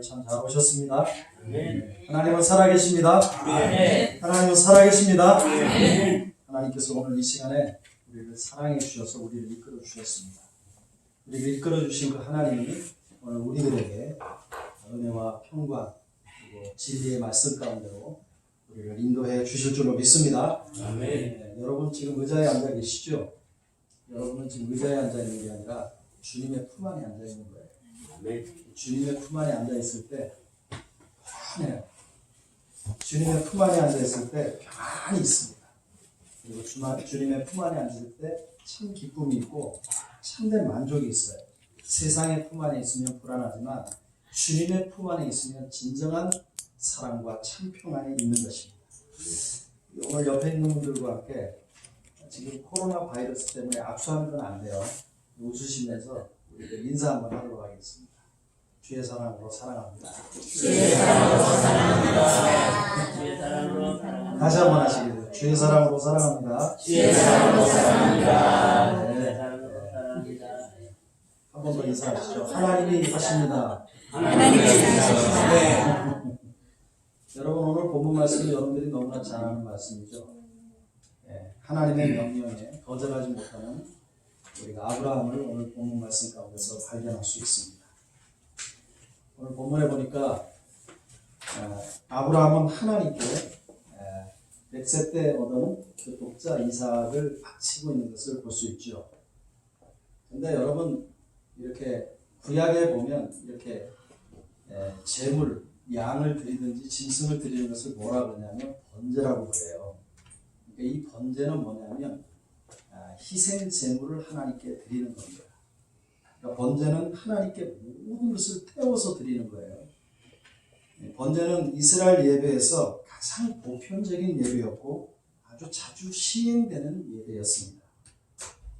오늘 참 잘 오셨습니다. 네. 하나님은 살아계십니다. 네. 하나님은 살아계십니다. 네. 하나님께서 오늘 이 시간에 우리를 사랑해 주셔서 우리를 이끌어 주셨습니다. 우리를 이끌어 주신 그 하나님이 오늘 우리들에게 은혜와 평강 그리고 진리의 말씀 가운데로 우리를 인도해 주실 줄로 믿습니다. 아멘. 여러분 지금 의자에 앉아 계시죠? 여러분은 지금 의자에 앉아 있는 게 아니라 주님의 품 안에 앉아 있는 거예요. 아멘. 주님의 품 안에 앉아 있을 때 편해요. 주님의 품 안에 앉아 있을 때 평안이 있습니다. 그리고 주님의 품 안에 앉을 때 참 기쁨이 있고 참된 만족이 있어요. 세상의 품 안에 있으면 불안하지만 주님의 품 안에 있으면 진정한 사랑과 참 평안이 있는 것입니다. 오늘 옆에 있는 분들과 함께 지금 코로나 바이러스 때문에 악수하는 건 안 돼요. 웃으시면서 우리 인사 한번 하도록 하겠습니다. 주의 사랑으로 사랑합니다. 주의 사랑으로 사랑합니다. 주의 사랑으로 사랑합니다. 다시 한번 하시겠습니다. 주의 사랑으로 사랑합니다. 주의 사랑으로 사랑합니다. 네. 주의 사랑으로 사랑합니다. 한 번 더 인사하시죠. 하나님이 하십니다. 하나님께서 하십니다. 여러분 오늘 본문 말씀이 여러분들이 너무나 잘 아는 말씀이죠. 하나님의 명령에 거절하지 못하는 우리가 아브라함을 오늘 본문 말씀 가운데서 발견할 수 있습니다. 오늘 본문에 보니까 아브라함은 하나님께 100세 때 얻은 그 독자 이삭을 바치고 있는 것을 볼 수 있죠. 근데 여러분 이렇게 구약에 보면 이렇게 제물, 양을 드리든지 짐승을 드리는 것을 뭐라 그러냐면 번제라고 그래요. 그러니까 이 번제는 뭐냐면 희생 제물을 하나님께 드리는 겁니다. 그러니까 번제는 하나님께 모든 것을 태워서 드리는 거예요. 번제는 이스라엘 예배에서 가장 보편적인 예배였고 아주 자주 시행되는 예배였습니다.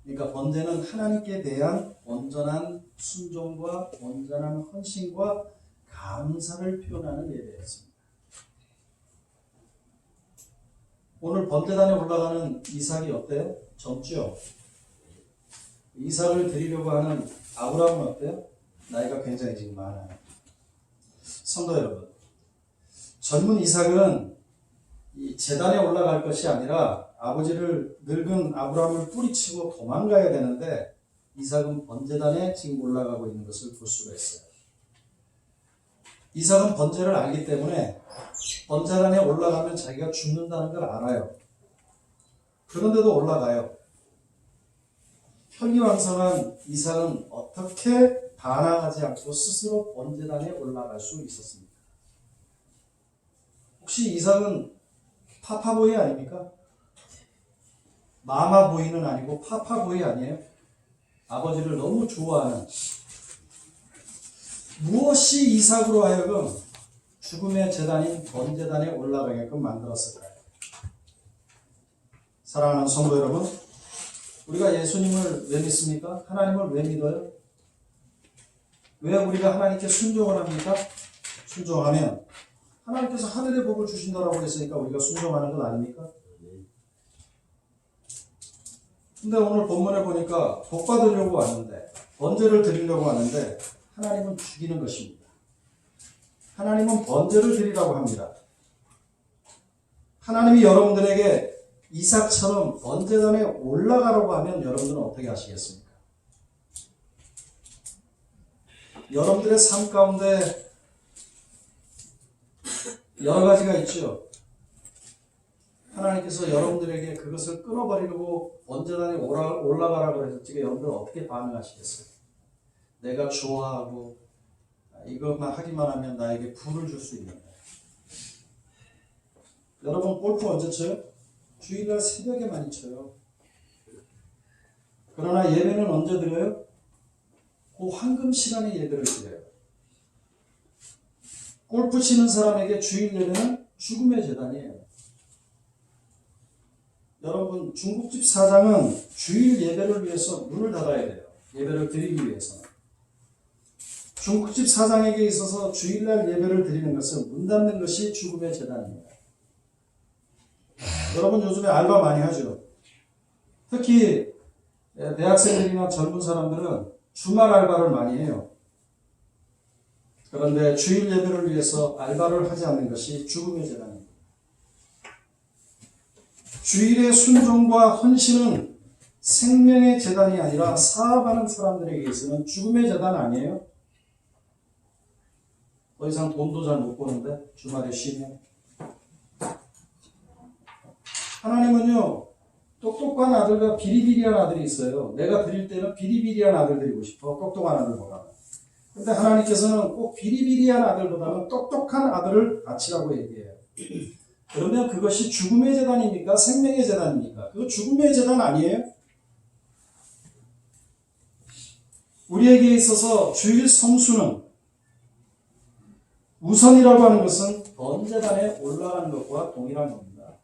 그러니까 번제는 하나님께 대한 온전한 순종과 온전한 헌신과 감사를 표현하는 예배였습니다. 오늘 번제단에 올라가는 이삭이 어때요? 젊죠? 이삭을 드리려고 하는 아브라함은 어때요? 나이가 굉장히 지금 많아요. 성도 여러분, 젊은 이삭은 이 제단에 올라갈 것이 아니라 아버지를 늙은 아브라함을 뿌리치고 도망가야 되는데 이삭은 번제단에 지금 올라가고 있는 것을 볼 수가 있어요. 이삭은 번제를 알기 때문에 번제단에 올라가면 자기가 죽는다는 걸 알아요. 그런데도 올라가요. 혈기왕성한 이삭은 어떻게 반항하지 않고 스스로 번제단에 올라갈 수 있었습니까? 혹시 이삭은 파파보이 아닙니까? 마마보이는 아니고 파파보이 아니에요? 아버지를 너무 좋아하는. 무엇이 이삭으로 하여금 죽음의 제단인 번제단에 올라가게끔 만들었을까요? 사랑하는 성도 여러분, 우리가 예수님을 왜 믿습니까? 하나님을 왜 믿어요? 왜 우리가 하나님께 순종을 합니까? 순종하면 하나님께서 하늘의 복을 주신다라고 했으니까 우리가 순종하는 것 아닙니까? 근데 오늘 본문에 보니까 복 받으려고 왔는데, 번제를 드리려고 하는데 하나님은 죽이는 것입니다. 하나님은 번제를 드리라고 합니다. 하나님이 여러분들에게 이삭처럼 번제단에 올라가라고 하면 여러분들은 어떻게 하시겠습니까? 여러분들의 삶 가운데 여러 가지가 있죠. 하나님께서 여러분들에게 그것을 끊어버리려고 번제단에 올라가라고 해서 지금 여러분들은 어떻게 반응하시겠어요? 내가 좋아하고 이것만 하기만 하면 나에게 부를 줄 수 있는 거예요. 여러분 골프 언제 쳐요? 주일날 새벽에 많이 쳐요. 그러나 예배는 언제 드려요? 그 황금 시간에 예배를 드려요. 골프 치는 사람에게 주일 예배는 죽음의 제단이에요. 여러분 중국집 사장은 주일 예배를 위해서 문을 닫아야 돼요. 예배를 드리기 위해서는. 중국집 사장에게 있어서 주일날 예배를 드리는 것은 문 닫는 것이 죽음의 제단입니다. 여러분 요즘에 알바 많이 하죠. 특히 대학생들이나 젊은 사람들은 주말 알바를 많이 해요. 그런데 주일 예배를 위해서 알바를 하지 않는 것이 죽음의 재단입니다. 주일의 순종과 헌신은 생명의 재단이 아니라 사업하는 사람들에게 있어서는 죽음의 재단 아니에요? 더 이상 돈도 잘 못 버는데 주말에 쉬면. 하나님은요, 똑똑한 아들과 비리비리한 아들이 있어요. 내가 드릴 때는 비리비리한 아들 드리고 싶어, 똑똑한 아들보다는. 근데 하나님께서는 꼭 비리비리한 아들보다는 똑똑한 아들을 바치라고 얘기해요. 그러면 그것이 죽음의 재단입니까? 생명의 재단입니까? 그거 죽음의 재단 아니에요? 우리에게 있어서 주일 성수는 우선이라고 하는 것은 번제단에 올라가는 것과 동일한 겁니다.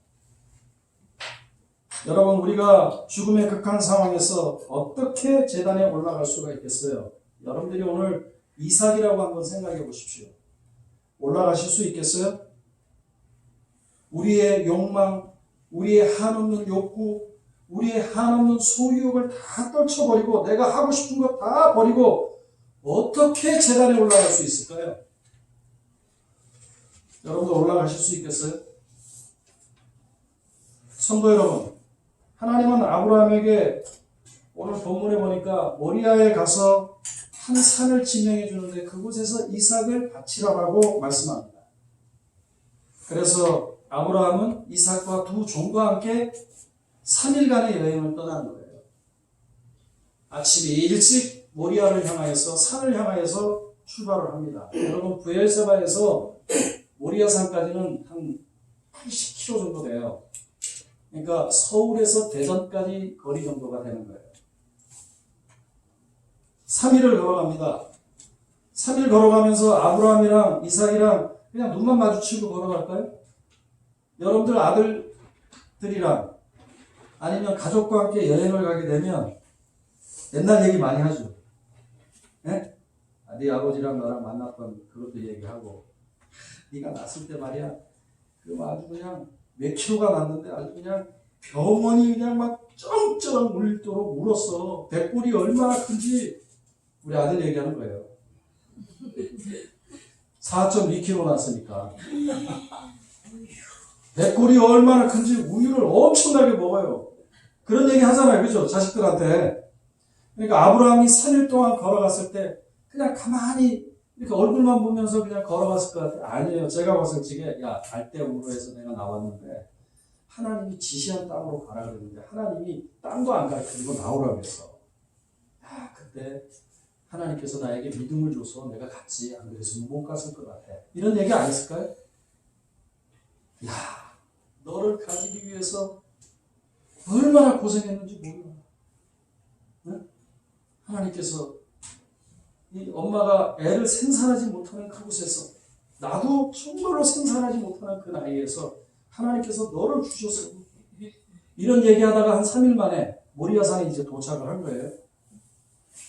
여러분, 우리가 죽음의 극한 상황에서 어떻게 제단에 올라갈 수가 있겠어요? 여러분들이 오늘 이삭이라고 한번 생각해 보십시오. 올라가실 수 있겠어요? 우리의 욕망, 우리의 한없는 욕구, 우리의 한없는 소유욕을 다 떨쳐버리고 내가 하고 싶은 거 다 버리고 어떻게 제단에 올라갈 수 있을까요? 여러분들 올라가실 수 있겠어요? 성도 여러분, 하나님은 아브라함에게 오늘 본문에 보니까 모리아에 가서 한 산을 지명해 주는데 그곳에서 이삭을 바치라고 말씀합니다. 그래서 아브라함은 이삭과 두 종과 함께 3일간의 여행을 떠난 거예요. 아침에 일찍 모리아를 향하여서 산을 향하여서 출발을 합니다. 여러분, 브엘세바에서 모리아 산까지는 한 80km 정도 돼요. 그러니까 서울에서 대전까지 거리 정도가 되는 거예요. 3일을 걸어갑니다. 3일 걸어가면서 아브라함이랑 이삭이랑 그냥 눈만 마주치고 걸어갈까요? 여러분들 아들들이랑 아니면 가족과 함께 여행을 가게 되면 옛날 얘기 많이 하죠. 네? 네 아버지랑 나랑 만났던 그것도 얘기하고, 네가 났을 때 말이야, 그 아주 그냥 몇 킬로가 났는데 아주 그냥 병원이 그냥 막 쩌렁쩌렁 울도록 울었어. 배꼽이 얼마나 큰지 우리 아들 얘기하는 거예요. 4.2kg 났으니까. 배꼽이 얼마나 큰지 우유를 엄청나게 먹어요. 그런 얘기 하잖아요. 그죠? 자식들한테. 그러니까 아브라함이 3일 동안 걸어갔을 때 그냥 가만히 이렇게 얼굴만 보면서 그냥 걸어갔을 것 같아요. 아니에요. 제가 봤을 적에, 야, 갈대우로 해서 내가 나왔는데 하나님이 지시한 땅으로 가라 그랬는데 하나님이 땅도 안 가르치고 나오라고 했어. 야, 그때 하나님께서 나에게 믿음을 줘서 내가 갔지. 안 그랬으면 못 갔을 것 같아. 이런 얘기 안 했을까요? 야, 너를 가지기 위해서 얼마나 고생했는지 몰라. 응? 하나님께서 이 엄마가 애를 생산하지 못하는 그곳에서, 나도 정말로 생산하지 못하는 그 나이에서 하나님께서 너를 주셔서, 이런 얘기하다가 한 3일 만에 모리아산에 이제 도착을 한 거예요.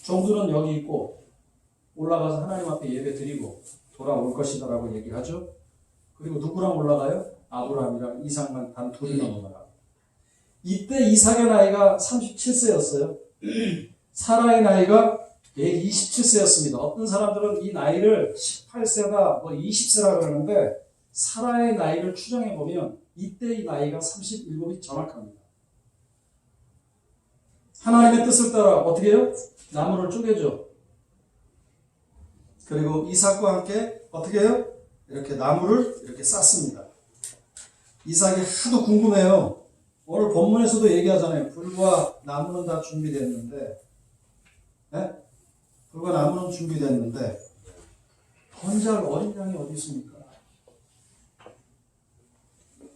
종들은 여기 있고 올라가서 하나님 앞에 예배 드리고 돌아올 것이다라고 얘기하죠. 그리고 누구랑 올라가요? 아브라함이랑 이삭만 단 둘이만 올라가요. 이때 이삭의 나이가 37세였어요. 사라의 나이가 127세였습니다. 어떤 사람들은 이 나이를 18세다, 20세라 그러는데 사라의 나이를 추정해 보면 이때의 나이가 37이 정확합니다. 하나님의 뜻을 따라 어떻게 해요? 나무를 쪼개죠. 그리고 이삭과 함께 어떻게 해요? 이렇게 나무를 이렇게 쌌습니다. 이삭이 하도 궁금해요. 오늘 본문에서도 얘기하잖아요. 불과 나무는 다 준비됐는데, 네? 불과 나무는 준비됐는데 번제할 어린 양이 어디 있습니까?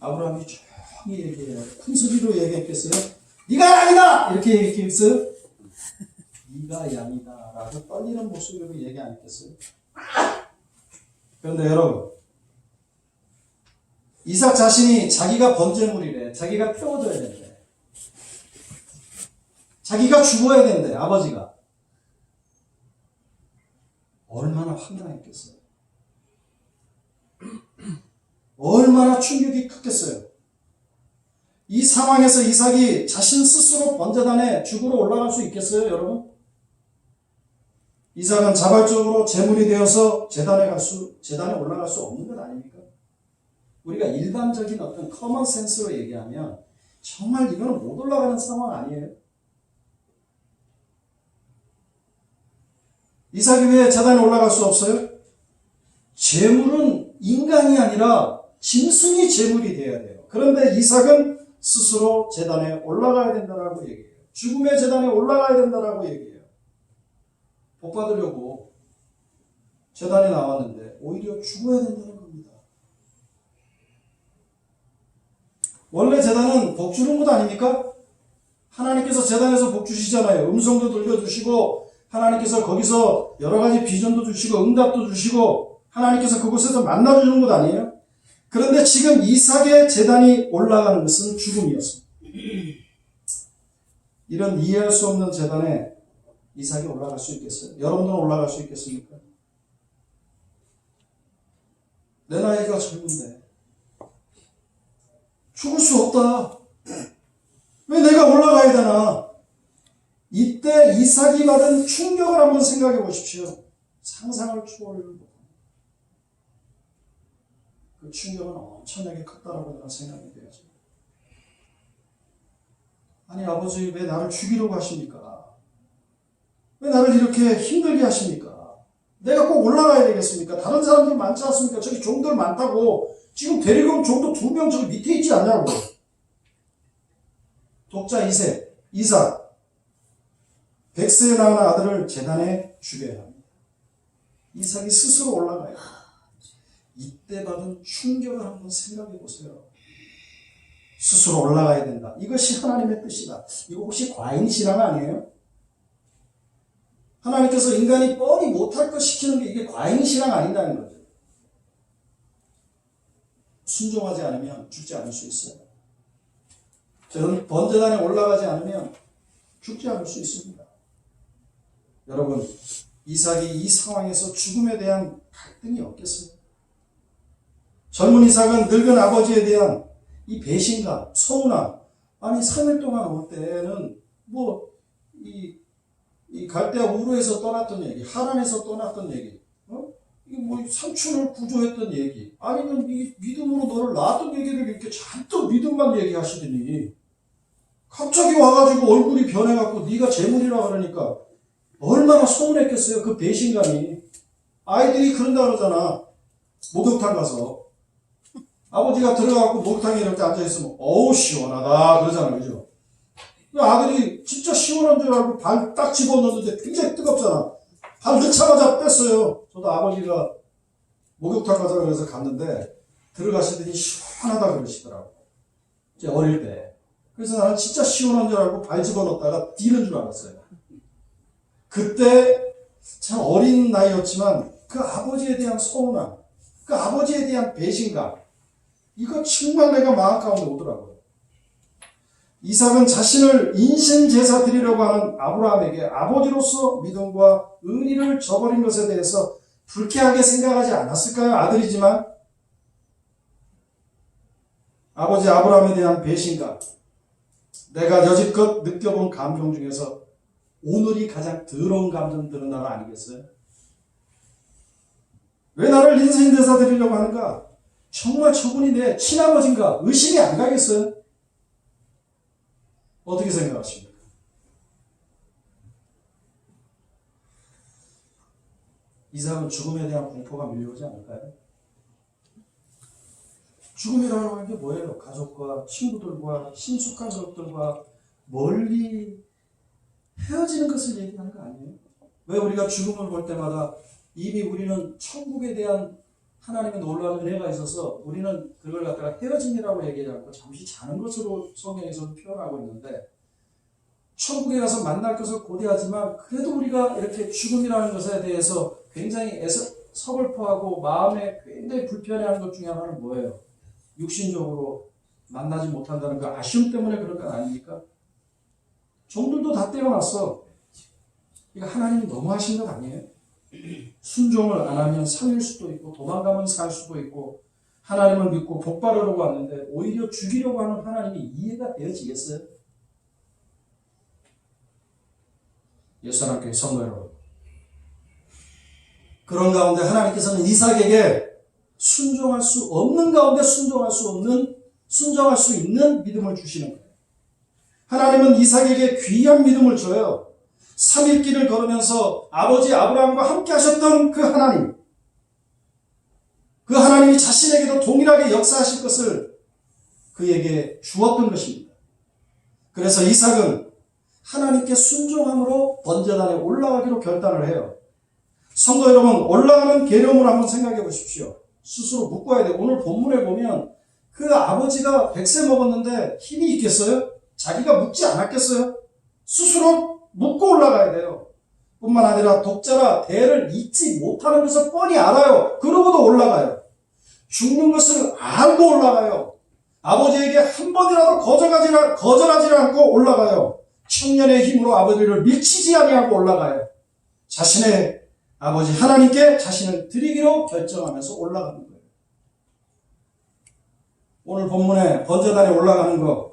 아브라함이 조용히 얘기해요. 큰 소리로 얘기했겠어요? 네가 양이다! 이렇게 얘기했어요? 네가 양이다 라고 떨리는 목소리로 얘기 안 했겠어요? 그런데 여러분, 이삭 자신이 자기가 번제물이래. 자기가 태워줘야 된대. 자기가 죽어야 된대. 아버지가. 얼마나 황당했겠어요. 얼마나 충격이 컸겠어요. 이 상황에서 이삭이 자신 스스로 번제단에 죽으러 올라갈 수 있겠어요, 여러분? 이삭은 자발적으로 제물이 되어서 재단에 올라갈 수 없는 것 아닙니까? 우리가 일반적인 어떤 커먼 센스로 얘기하면 정말 이거는 못 올라가는 상황 아니에요? 이삭이 왜 재단에 올라갈 수 없어요? 제물은 인간이 아니라 짐승이 제물이 되어야 돼요. 그런데 이삭은 스스로 재단에 올라가야 된다라고 얘기해요. 죽음의 재단에 올라가야 된다라고 얘기해요. 복 받으려고 재단에 나왔는데 오히려 죽어야 된다는 겁니다. 원래 재단은 복 주는 곳 아닙니까? 하나님께서 재단에서 복 주시잖아요. 음성도 들려주시고 하나님께서 거기서 여러 가지 비전도 주시고 응답도 주시고 하나님께서 그곳에서 만나주는 곳 아니에요? 그런데 지금 이삭의 재단이 올라가는 것은 죽음이었습니다. 이런 이해할 수 없는 재단에 이삭이 올라갈 수 있겠어요? 여러분들은 올라갈 수 있겠습니까? 내 나이가 젊은데 죽을 수 없다. 왜 내가 올라가야 되나? 이때 이삭이 받은 충격을 한번 생각해 보십시오. 상상을 초월을 못합니다. 그 충격은 엄청나게 컸다라고 저는 생각이 되어져. 아니 아버지 왜 나를 죽이려고 하십니까? 왜 나를 이렇게 힘들게 하십니까? 내가 꼭 올라가야 되겠습니까? 다른 사람들이 많지 않습니까? 저기 종들 많다고 지금 데리고 온 종도 2명 저기 밑에 있지 않냐고. 독자 이삭 100세에 낳은 아들을 제단에 죽여야 합니다. 이삭이 스스로 올라가야 합니다. 이때 받은 충격을 한번 생각해 보세요. 스스로 올라가야 된다. 이것이 하나님의 뜻이다. 이거 혹시 과잉신앙 아니에요? 하나님께서 인간이 뻔히 못할 것 시키는 게 이게 과잉신앙 아닌다는 거죠. 순종하지 않으면 죽지 않을 수 있어요. 저는 번제단에 올라가지 않으면 죽지 않을 수 있습니다. 여러분, 이삭이 이 상황에서 죽음에 대한 갈등이 없겠어요? 젊은 이삭은 늙은 아버지에 대한 이 배신감, 서운함, 아니 3일 동안 올 때는 이 갈대아 우르에서 떠났던 얘기, 하란에서 떠났던 얘기, 이 삼촌을 구조했던 얘기, 아니면 이 믿음으로 너를 낳았던 얘기를 이렇게 잔뜩 믿음만 얘기하시더니 갑자기 와가지고 얼굴이 변해갖고 네가 재물이라 그러니까 얼마나 서운했겠어요. 그 배신감이. 아이들이 그런다 그러잖아. 목욕탕 가서 아버지가 들어가고 목욕탕에 이렇게 앉아있으면 어우 시원하다 그러잖아. 그죠? 아들이 진짜 시원한 줄 알고 발 딱 집어넣는데 굉장히 뜨겁잖아. 발 넣자마자 뺐어요. 저도 아버지가 목욕탕 가자 그래서 갔는데 들어가시더니 시원하다 그러시더라고. 이제 어릴 때. 그래서 나는 진짜 시원한 줄 알고 발 집어넣다가 뛰는 줄 알았어요. 그때 참 어린 나이였지만 그 아버지에 대한 서운함, 그 아버지에 대한 배신감, 이거 정말 내가 마음 가운데 오더라고요. 이삭은 자신을 인신제사 드리려고 하는 아브라함에게 아버지로서 믿음과 의리를 저버린 것에 대해서 불쾌하게 생각하지 않았을까요? 아들이지만 아버지 아브라함에 대한 배신감, 내가 여지껏 느껴본 감정 중에서 오늘이 가장 더러운 감정 드는 날 아니겠어요? 왜 나를 인신제사 드리려고 하는가? 정말 저분이 내 친아버지인가? 의심이 안 가겠어요? 어떻게 생각하십니까? 이삭은 죽음에 대한 공포가 밀려오지 않을까요? 죽음이라고 하는 게 뭐예요? 가족과 친구들과 친숙한 것들과 멀리 헤어지는 것을 얘기하는 거 아니에요? 왜 우리가 죽음을 볼 때마다 이미 우리는 천국에 대한 하나님의 놀라운 은혜가 있어서 우리는 그걸 갖다가 헤어짐이라고 얘기하지 않고 잠시 자는 것으로 성경에서는 표현하고 있는데 천국에 가서 만날 것을 고대하지만 그래도 우리가 이렇게 죽음이라는 것에 대해서 굉장히 서글퍼하고 마음에 굉장히 불편해하는 것 중에 하나는 뭐예요? 육신적으로 만나지 못한다는 그 아쉬움 때문에 그런 건 아닙니까? 종들도 다 떼어놨어. 이거 하나님이 너무하신 것 아니에요? 순종을 안 하면 살릴 수도 있고 도망가면 살 수도 있고 하나님을 믿고 복 받으려고 왔는데 오히려 죽이려고 하는 하나님이 이해가 되어지겠어요? 예수님께 성도 여러분, 그런 가운데 하나님께서는 이삭에게 순종할 수 없는 가운데 순종할 수 있는 믿음을 주시는 거예요. 하나님은 이삭에게 귀한 믿음을 줘요. 3일 길을 걸으면서 아버지 아브라함과 함께 하셨던 그 하나님이 자신에게도 동일하게 역사하실 것을 그에게 주었던 것입니다. 그래서 이삭은 하나님께 순종함으로 번제단에 올라가기로 결단을 해요. 성도 여러분, 올라가는 계룡을 한번 생각해 보십시오. 스스로 묶어야 돼요. 오늘 본문에 보면 그 아버지가 100세 먹었는데 힘이 있겠어요? 자기가 묶지 않았겠어요? 스스로 묶고 올라가야 돼요. 뿐만 아니라 독자라 대를 잊지 못하는 것을 뻔히 알아요. 그러고도 올라가요. 죽는 것을 알고 올라가요. 아버지에게 한 번이라도 거절하지 않고 올라가요. 청년의 힘으로 아버지를 밀치지 아니하고 올라가요. 자신의 아버지 하나님께 자신을 드리기로 결정하면서 올라가는 거예요. 오늘 본문에 번제단에 올라가는 것,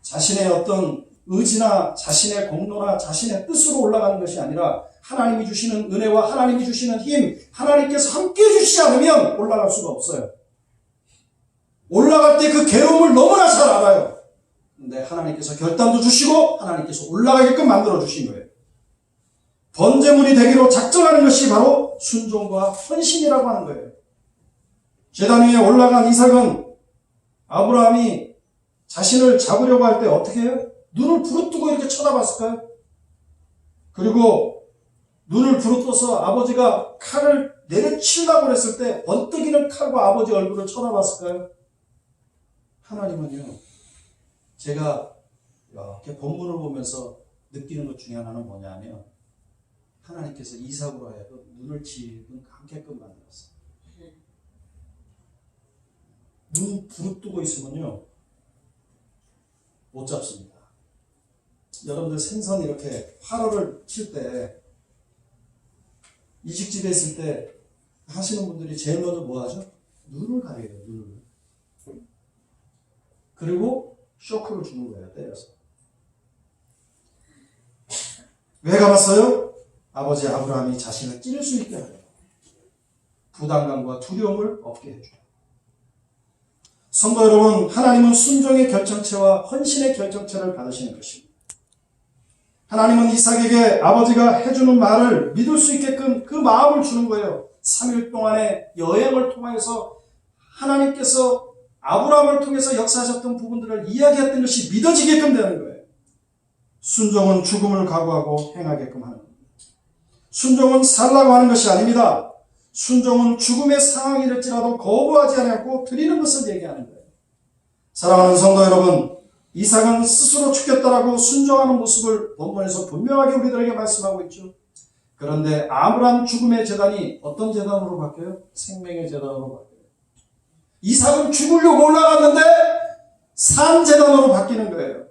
자신의 어떤 의지나 자신의 공로나 자신의 뜻으로 올라가는 것이 아니라 하나님이 주시는 은혜와 하나님이 주시는 힘, 하나님께서 함께 해주시지 않으면 올라갈 수가 없어요. 올라갈 때 그 괴로움을 너무나 잘 알아요. 근데 하나님께서 결단도 주시고 하나님께서 올라가게끔 만들어 주신 거예요. 번제물이 되기로 작정하는 것이 바로 순종과 헌신이라고 하는 거예요. 제단 위에 올라간 이삭은 아브라함이 자신을 잡으려고 할 때 어떻게 해요? 눈을 부릅뜨고 이렇게 쳐다봤을까요? 그리고 눈을 부릅떠서 아버지가 칼을 내려치려고 했을 때 번뜩이는 칼과 아버지 얼굴을 쳐다봤을까요? 하나님은요, 제가 이렇게 본문을 보면서 느끼는 것 중에 하나는 뭐냐면 하나님께서 이삭으로 하여금 눈을 지금 감게끔 만들었어요. 눈 부릅뜨고 있으면요 못 잡습니다. 여러분들 생선 이렇게 화로를 칠 때 이식집에 있을 때 하시는 분들이 제일 먼저 뭐 하죠? 눈을 가려요. 눈을. 그리고 쇼크를 주는 거예요. 때려서. 왜 감았어요? 아버지 아브라함이 자신을 찌를 수 있게 하려고. 부담감과 두려움을 없게 해줘요. 성도 여러분, 하나님은 순종의 결정체와 헌신의 결정체를 받으시는 것입니다. 하나님은 이삭에게 아버지가 해주는 말을 믿을 수 있게끔 그 마음을 주는 거예요. 3일 동안의 여행을 통해서 하나님께서 아브라함을 통해서 역사하셨던 부분들을 이야기했던 것이 믿어지게끔 되는 거예요. 순종은 죽음을 각오하고 행하게끔 하는 겁니다. 순종은 살라고 하는 것이 아닙니다. 순종은 죽음의 상황이 될지라도 거부하지 않고 드리는 것을 얘기하는 거예요. 사랑하는 성도 여러분, 이삭은 스스로 죽겠다라고 순종하는 모습을 본문에서 분명하게 우리들에게 말씀하고 있죠. 그런데 아브라함 죽음의 제단이 어떤 제단으로 바뀌어요? 생명의 제단으로 바뀌어요. 이삭은 죽으려고 올라갔는데 산 제단으로 바뀌는 거예요.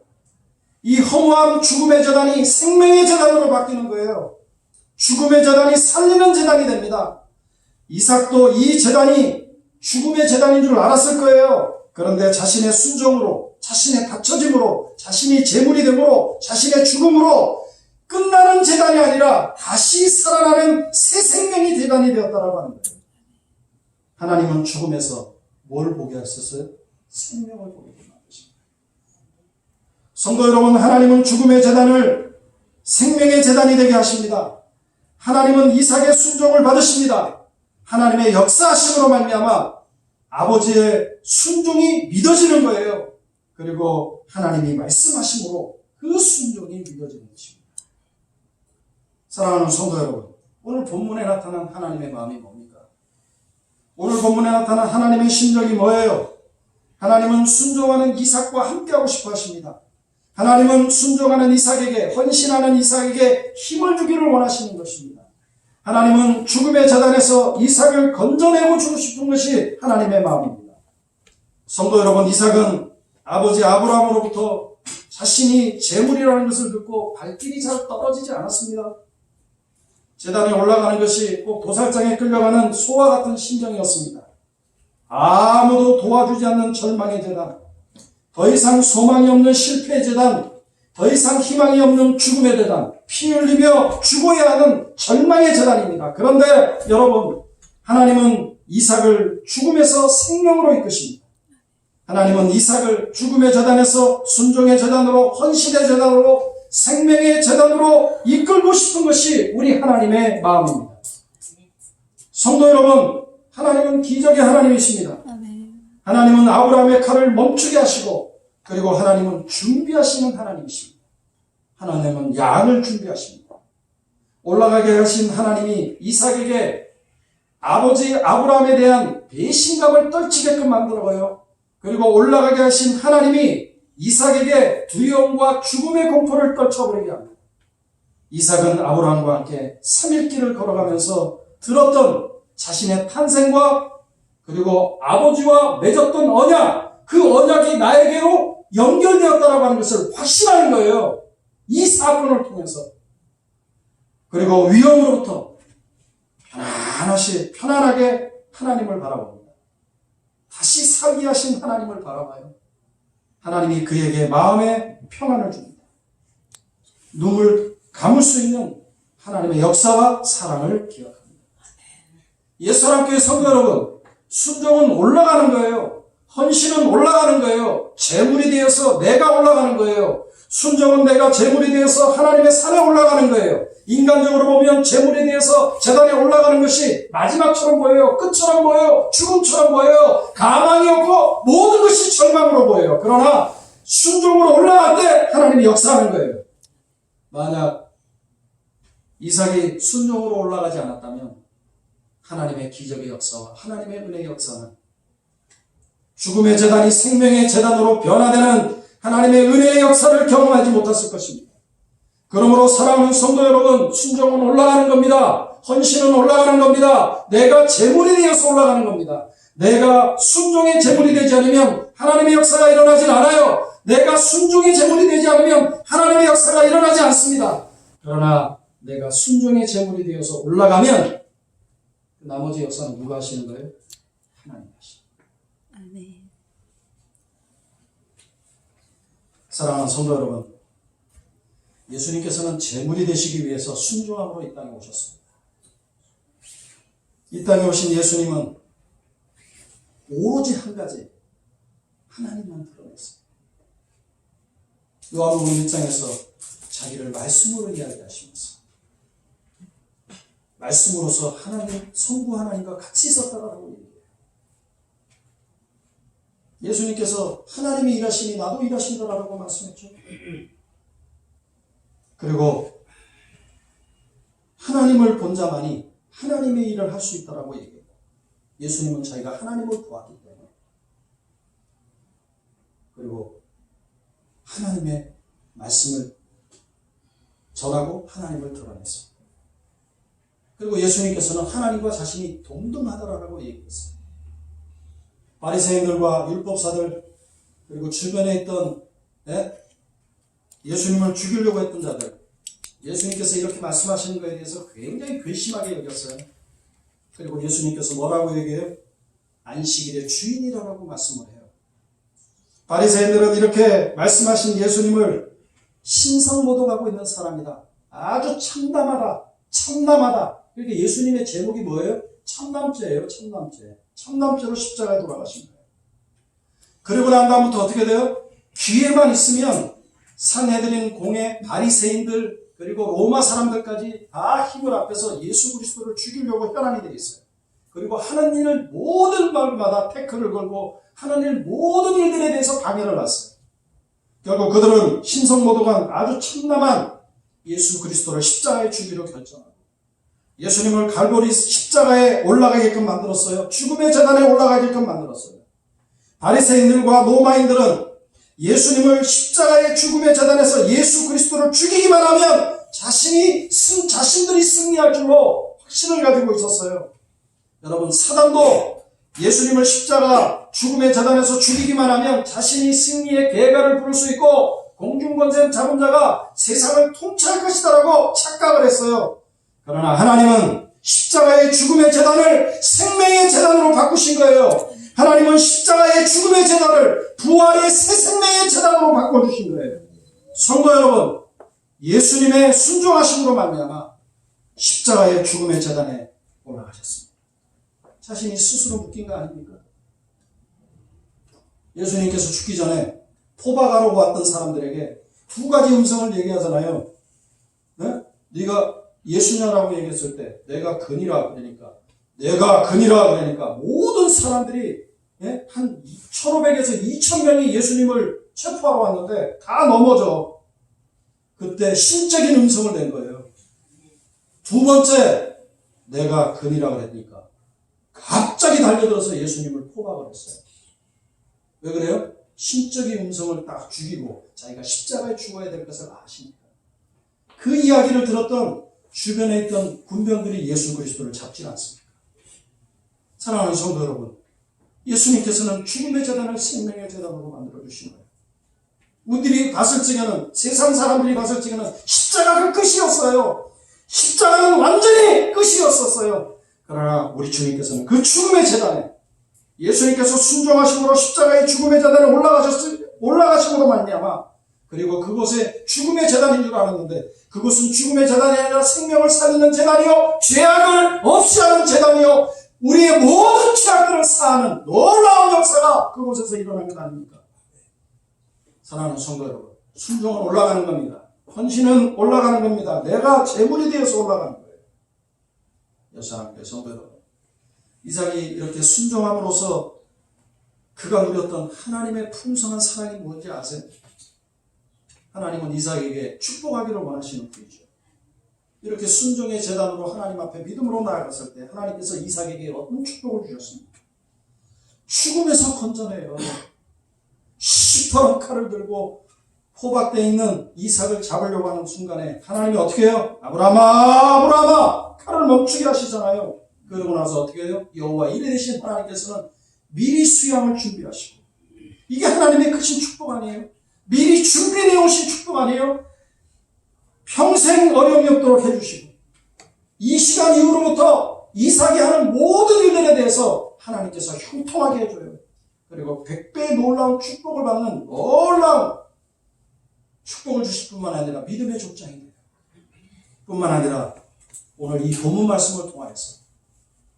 이 허무한 죽음의 제단이 생명의 제단으로 바뀌는 거예요. 죽음의 제단이 살리는 제단이 됩니다. 이삭도 이 제단이 죽음의 제단인 줄 알았을 거예요. 그런데 자신의 순종으로, 자신의 닫혀짐으로, 자신이 제물이 됨으로, 자신의 죽음으로 끝나는 제단이 아니라 다시 살아나는 새 생명이 제단이 되었다라고 하는 거예요. 하나님은 죽음에서 뭘 보게 하셨어요? 생명을 보게 만드십니다. 성도 여러분, 하나님은 죽음의 제단을 생명의 제단이 되게 하십니다. 하나님은 이삭의 순종을 받으십니다. 하나님의 역사하심으로 말미암아 아버지의 순종이 믿어지는 거예요. 그리고 하나님이 말씀하심으로 그 순종이 믿어지는 것입니다. 사랑하는 성도 여러분, 오늘 본문에 나타난 하나님의 마음이 뭡니까? 오늘 본문에 나타난 하나님의 심정이 뭐예요? 하나님은 순종하는 이삭과 함께하고 싶어 하십니다. 하나님은 순종하는 이삭에게, 헌신하는 이삭에게 힘을 주기를 원하시는 것입니다. 하나님은 죽음의 제단에서 이삭을 건져내고 주고 싶은 것이 하나님의 마음입니다. 성도 여러분, 이삭은 아버지 아브라함으로부터 자신이 제물이라는 것을 듣고 발길이 잘 떨어지지 않았습니다. 제단에 올라가는 것이 꼭 도살장에 끌려가는 소와 같은 심정이었습니다. 아무도 도와주지 않는 절망의 제단, 더 이상 소망이 없는 실패의 제단, 더 이상 희망이 없는 죽음의 재단, 피 흘리며 죽어야 하는 절망의 재단입니다. 그런데 여러분, 하나님은 이삭을 죽음에서 생명으로 이끄십니다. 하나님은 이삭을 죽음의 재단에서 순종의 재단으로, 헌신의 재단으로, 생명의 재단으로 이끌고 싶은 것이 우리 하나님의 마음입니다. 성도 여러분, 하나님은 기적의 하나님이십니다. 하나님은 아브라함의 칼을 멈추게 하시고, 그리고 하나님은 준비하시는 하나님이십니다. 하나님은 양을 준비하십니다. 올라가게 하신 하나님이 이삭에게 아버지 아브라함에 대한 배신감을 떨치게끔 만들어요. 그리고 올라가게 하신 하나님이 이삭에게 두려움과 죽음의 공포를 떨쳐버리게 합니다. 이삭은 아브라함과 함께 3일 길을 걸어가면서 들었던 자신의 탄생과 그리고 아버지와 맺었던 언약, 그 언약이 나에게로 연결되었다라고 하는 것을 확신하는 거예요. 이 사건을 통해서. 그리고 위험으로부터 편안하게 하나님을 바라봅니다. 다시 살게 하신 하나님을 바라봐요. 하나님이 그에게 마음의 평안을 줍니다. 눈을 감을 수 있는 하나님의 역사와 사랑을 기억합니다. 옛사랑교회 성도 여러분, 순종은 올라가는 거예요. 헌신은 올라가는 거예요. 재물이 되어서 내가 올라가는 거예요. 순종은 내가 재물이 되어서 하나님의 산에 올라가는 거예요. 인간적으로 보면 재물에 대해서 재단에 올라가는 것이 마지막처럼 보여요. 끝처럼 보여요. 죽음처럼 보여요. 가망이 없고 모든 것이 절망으로 보여요. 그러나 순종으로 올라갈 때 하나님이 역사하는 거예요. 만약 이삭이 순종으로 올라가지 않았다면 하나님의 기적의 역사와 하나님의 은혜의 역사는 죽음의 재단이 생명의 재단으로 변화되는 하나님의 은혜의 역사를 경험하지 못했을 것입니다. 그러므로 사랑하는 성도 여러분, 순종은 올라가는 겁니다. 헌신은 올라가는 겁니다. 내가 재물이 되어서 올라가는 겁니다. 내가 순종의 재물이 되지 않으면 하나님의 역사가 일어나질 않아요. 내가 순종의 재물이 되지 않으면 하나님의 역사가 일어나지 않습니다. 그러나 내가 순종의 재물이 되어서 올라가면 나머지 역사는 누가 하시는 거예요? 하나님 하십니다. 아멘. 사랑하는 성도 여러분, 예수님께서는 제물이 되시기 위해서 순종함으로 이 땅에 오셨습니다. 이 땅에 오신 예수님은 오로지 한 가지, 하나님만 드러냈습니다. 요한복음 1장에서 자기를 말씀으로 이야기하시면서 말씀으로서 하나님, 성부 하나님과 같이 있었다라고 얘기해요. 예수님께서 하나님이 일하시니 나도 일하신다라고 말씀했죠. 그리고 하나님을 본 자만이 하나님의 일을 할 수 있다라고 얘기해요. 예수님은 자기가 하나님을 보았기 때문에. 그리고 하나님의 말씀을 전하고 하나님을 드러냈습니다. 그리고 예수님께서는 하나님과 자신이 동등하다라고 얘기했어요. 바리새인들과 율법사들, 그리고 주변에 있던 예수님을 죽이려고 했던 자들, 예수님께서 이렇게 말씀하시는 것에 대해서 굉장히 괘씸하게 여겼어요. 그리고 예수님께서 뭐라고 얘기해요? 안식일의 주인이라고 말씀을 해요. 바리새인들은 이렇게 말씀하신 예수님을 신성모독하고 있는 사람이다. 아주 참담하다. 그러니까 예수님의 제목이 뭐예요? 참남죄예요. 참남죄로 십자가에 돌아가신 거예요. 그리고 난 다음부터 어떻게 돼요? 기회만 있으면 산헤드린 공회, 바리새인들, 그리고 로마 사람들까지 다 힘을 합해서 예수 그리스도를 죽이려고 혈안이 되어 있어요. 그리고 하는 일을 모든 말마다 태클을 걸고 하는 일 모든 일들에 대해서 방해를 놨어요. 결국 그들은 신성모독한 아주 참남한 예수 그리스도를 십자가에 죽이려 결정하고 예수님을 갈보리 십자가에 올라가게끔 만들었어요. 죽음의 재단에 올라가게끔 만들었어요. 바리새인들과 로마인들은 예수님을 십자가의 죽음의 재단에서 예수 그리스도를 죽이기만 하면 자신들이 승리할 줄로 확신을 가지고 있었어요. 여러분, 사단도 예수님을 십자가 죽음의 재단에서 죽이기만 하면 자신이 승리의 계가를 부를 수 있고 공중권세 잡은 자가 세상을 통치할 것이다라고 착각을 했어요. 그러나 하나님은 십자가의 죽음의 재단을 생명의 재단으로 바꾸신 거예요. 하나님은 십자가의 죽음의 재단을 부활의 새 생명의 재단으로 바꿔주신 거예요. 성도 여러분, 예수님의 순종하심으로 말미암아 십자가의 죽음의 제단에 올라가셨습니다. 자신이 스스로 묶인 거 아닙니까? 예수님께서 죽기 전에 포박하러 왔던 사람들에게 두 가지 음성을 얘기하잖아요. 네? 네가 예수냐라고 얘기했을 때 내가 그니라 그러니까 모든 사람들이 한 1,500에서 2,000명이 예수님을 체포하러 왔는데 다 넘어져. 그때 신적인 음성을 낸 거예요. 두 번째, 내가 그니라 그랬으니까 갑자기 달려들어서 예수님을 포박을 했어요. 왜 그래요? 신적인 음성을 딱 죽이고 자기가 십자가에 죽어야 될 것을 아십니까? 그 이야기를 들었던 주변에 있던 군병들이 예수 그리스도를 잡지 않습니까? 사랑하는 성도 여러분, 예수님께서는 죽음의 제단을 생명의 제단으로 만들어 주신 거예요. 우리들이 봤을 적에는, 세상 사람들이 봤을 적에는 십자가가 끝이었어요. 십자가는 완전히 끝이었었어요. 그러나 우리 주님께서는 그 죽음의 제단에, 예수님께서 순종하심으로 십자가의 죽음의 제단에 올라가심으로 말미암아, 그리고 그곳에 죽음의 제단인 줄 알았는데 그곳은 죽음의 제단이 아니라 생명을 살리는 제단이요, 죄악을 없이 하는 제단이요, 우리의 모든 죄악들을 사하는 놀라운 역사가 그곳에서 일어난 것 아닙니까? 사랑하는 성도 여러분, 순종은 올라가는 겁니다. 헌신은 올라가는 겁니다. 내가 제물이 되어서 올라가는 거예요. 여사랑교회 성도 여러분, 이삭이 이렇게 순종함으로써 그가 누렸던 하나님의 풍성한 사랑이 뭔지 아세요? 하나님은 이삭에게 축복하기를 원하시는 분이죠. 이렇게 순종의 제단으로 하나님 앞에 믿음으로 나아갔을 때 하나님께서 이삭에게 어떤 축복을 주셨습니까? 죽음에서 건져내요. 시퍼런 칼을 들고 포박되어 있는 이삭을 잡으려고 하는 순간에 하나님이 어떻게 해요? 아브라함아 칼을 멈추게 하시잖아요. 그러고 나서 어떻게 해요? 여호와 이레 되신 하나님께서는 미리 수양을 준비하시고, 이게 하나님의 크신 축복 아니에요? 미리 준비되어 오신 축복 아니에요? 평생 어려움이 없도록 해주시고, 이 시간 이후로부터 이삭이 하는 모든 일들에 대해서 하나님께서 형통하게 해줘요. 그리고 100배의 놀라운 축복을 받는 놀라운 축복을 주실 뿐만 아니라 믿음의 족장이 돼요. 뿐만 아니라 오늘 이 본문 말씀을 통하여서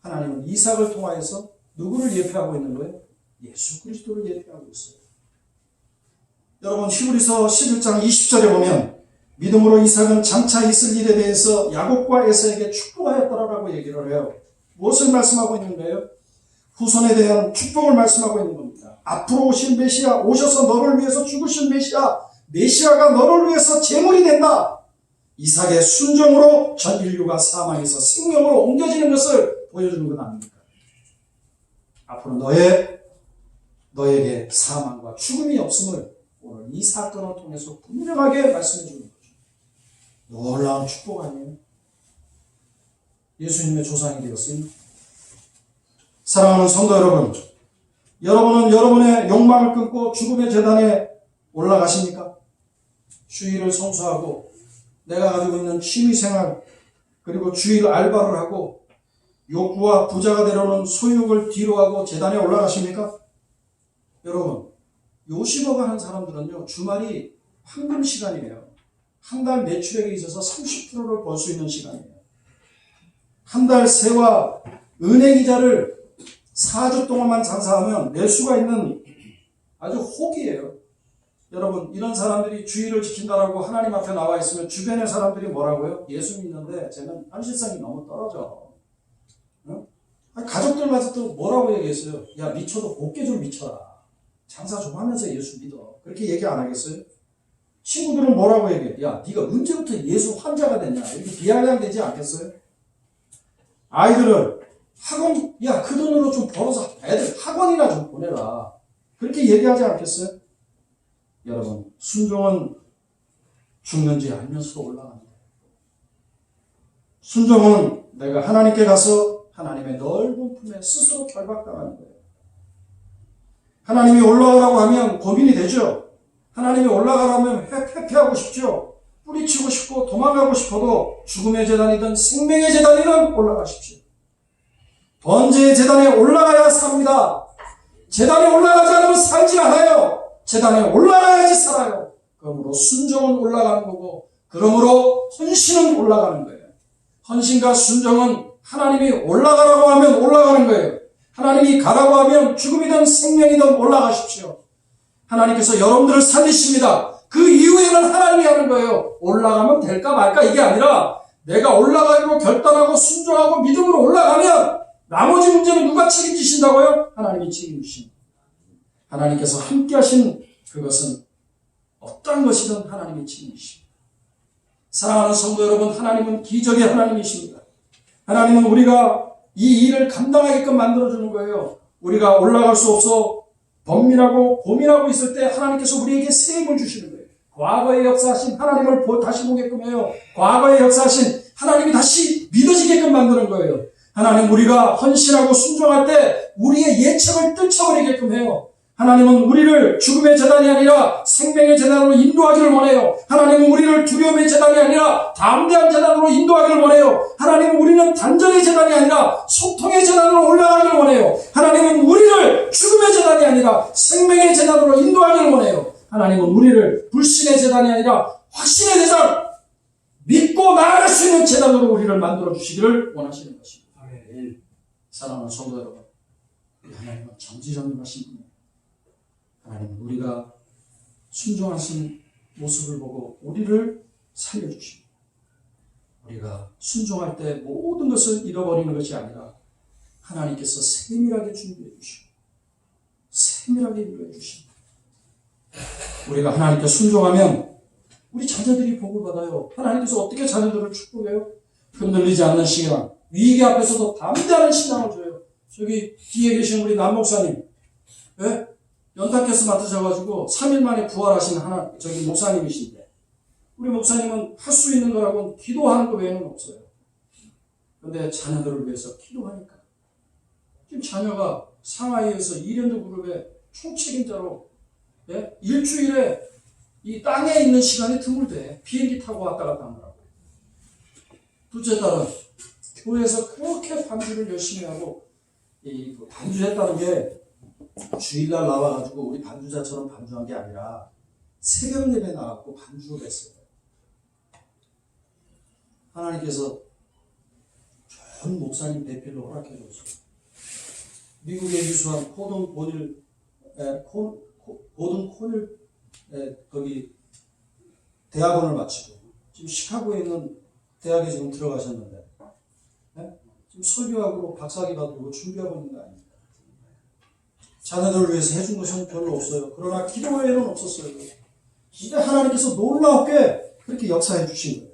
하나님은 이삭을 통하여서 누구를 예표하고 있는 거예요? 예수 그리스도를 예표하고 있어요. 여러분, 히브리서 11장 20절에 보면 믿음으로 이삭은 장차 있을 일에 대해서 야곱과 에사에게 축복하였더라라고 얘기를 해요. 무엇을 말씀하고 있는 거예요? 후손에 대한 축복을 말씀하고 있는 겁니다. 앞으로 오신 메시아, 오셔서 너를 위해서 죽으신 메시아, 메시아가 너를 위해서 제물이 된다. 이삭의 순종으로 전 인류가 사망에서 생명으로 옮겨지는 것을 보여주는 것 아닙니까? 앞으로 너에게 사망과 죽음이 없음을 오늘 이 사건을 통해서 분명하게 말씀해 주는 거죠. 놀라운 축복 아니에요? 예수님의 조상이 되었으니. 사랑하는 성도 여러분, 여러분은 여러분의 욕망을 끊고 죽음의 제단에 올라가십니까? 주일을 성수하고 내가 가지고 있는 취미생활, 그리고 주일 알바를 하고 욕구와 부자가 되려는 소유욕을 뒤로하고 제단에 올라가십니까? 여러분, 요식업 하는 사람들은요, 주말이 황금 시간이에요. 한 달 매출액에 있어서 30%를 벌 수 있는 시간이에요. 한 달 세와 은행이자를 4주 동안만 장사하면 낼 수가 있는 아주 혹이에요. 여러분, 이런 사람들이 주의를 지킨다라고 하나님 앞에 나와 있으면 주변의 사람들이 뭐라고요? 예수 믿는데 쟤는 현실성이 너무 떨어져. 응? 가족들마저 또 뭐라고 얘기했어요? 야, 미쳐도 곱게 좀 미쳐라. 장사 좀 하면서 예수 믿어. 그렇게 얘기 안 하겠어요? 친구들은 뭐라고 얘기해? 야, 네가 언제부터 예수 환자가 됐냐? 이렇게 비아냥되지 않겠어요? 아이들은 학원, 야, 그 돈으로 좀 벌어서 애들 학원이나 좀 보내라. 그렇게 얘기하지 않겠어요? 여러분, 순종은 죽는지 알면서도 올라갑니다. 순종은 내가 하나님께 가서 하나님의 넓은 품에 스스로 결박당하는 거예요. 하나님이 올라가라고 하면 고민이 되죠. 하나님이 올라가라고 하면 회피하고 싶죠. 뿌리치고 싶고 도망가고 싶어도 죽음의 제단이든 생명의 제단이든 올라가십시오. 번제의 제단에 올라가야 삽니다. 제단에 올라가지 않으면 살지 않아요. 제단에 올라가야지 살아요. 그러므로 순종은 올라가는 거고, 그러므로 헌신은 올라가는 거예요. 헌신과 순종은 하나님이 올라가라고 하면 올라가는 거예요. 하나님이 가라고 하면 죽음이든 생명이든 올라가십시오. 하나님께서 여러분들을 살리십니다. 그 이후에는 하나님이 하는 거예요. 올라가면 될까 말까 이게 아니라 내가 올라가기로 결단하고 순종하고 믿음으로 올라가면 나머지 문제는 누가 책임지신다고요? 하나님이 책임지십니다. 하나님께서 함께 하신 그것은 어떤 것이든 하나님이 책임지십니다. 사랑하는 성도 여러분, 하나님은 기적의 하나님이십니다. 하나님은 우리가 이 일을 감당하게끔 만들어주는 거예요. 우리가 올라갈 수 없어 번민하고 고민하고 있을 때 하나님께서 우리에게 세임을 주시는 거예요. 과거의 역사하신 하나님을 다시 보게끔 해요. 과거의 역사하신 하나님이 다시 믿어지게끔 만드는 거예요. 하나님, 우리가 헌신하고 순종할 때 우리의 예측을 떨쳐버리게끔 해요. 하나님은 우리를 죽음의 재단이 아니라 생명의 재단으로 인도하기를 원해요. 하나님은 우리를 두려움의 재단이 아니라 담대한 재단으로 인도하기를 원해요. 하나님은 우리는 단전의 재단이 아니라 소통의 재단으로 올라가기를 원해요. 하나님은 우리를 죽음의 재단이 아니라 생명의 재단으로 인도하기를 원해요. 하나님은 우리를 불신의 재단이 아니라 확신의 재단, 믿고 나아갈 수 있는 재단으로 우리를 만들어 주시기를 원하시는 것입니다. 사랑하는 성도 여러분, 우리 하나님은 정지정돈하신 분이에요. 하나님은 우리가 순종하신 모습을 보고 우리를 살려주십니다. 우리가 순종할 때 모든 것을 잃어버리는 것이 아니라 하나님께서 세밀하게 준비해 주시고 세밀하게 인도해 주십니다. 우리가 하나님께 순종하면 우리 자녀들이 복을 받아요. 하나님께서 어떻게 자녀들을 축복해요? 흔들리지 않는 신앙, 위기 앞에서도 담대한 신앙을 줘요. 저기 뒤에 계신 우리 남 목사님, 네? 연타케스 맡으셔가지고 3일 만에 부활하신 저기 목사님이신데, 우리 목사님은 할 수 있는 거라고는 기도하는 거 외에는 없어요. 그런데 자녀들을 위해서 기도하니까 지금 자녀가 상하이에서 이랜드 그룹의 총책임자로, 예? 일주일에 이 땅에 있는 시간이 드물대. 비행기 타고 왔다 갔다 하느라고. 둘째 딸은 교회에서 그렇게 반주를 열심히 하고, 이 반주했다는 게 주일날 나와가지고 우리 반주자처럼 반주한 게 아니라 새벽 예배 나갔고 반주를 했어요. 하나님께서 전 목사님 대필로 허락해 줬어요. 미국에 유수한 고든 코닐 거기 대학원을 마치고 지금 시카고에 있는 대학에 지금 들어가셨는데, 네? 지금 설교학으로 박사학위 받으려고 준비하고 있는 거 아닙니까? 자녀들을 위해서 해준 것은 별로 없어요. 그러나 기도 외에는 없었어요. 진짜 하나님께서 놀랍게 그렇게 역사해 주신 거예요.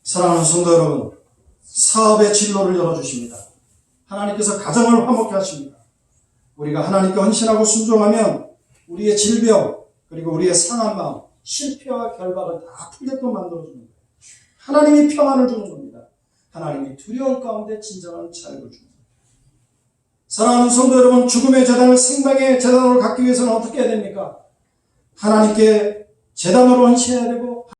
사랑하는 성도 여러분, 사업의 진로를 열어주십니다. 하나님께서 가정을 화목케 하십니다. 우리가 하나님께 헌신하고 순종하면 우리의 질병, 그리고 우리의 상한 마음, 실패와 결박을 다 풀게끔 만들어주는 거예요. 하나님이 평안을 주는 겁니다. 하나님이 두려움 가운데 진정한 자유를 줍니다. 사랑하는 성도 여러분, 죽음의 재단을 생명의 재단으로 갖기 위해서는 어떻게 해야 됩니까? 하나님께 재단으로 헌신해야 되고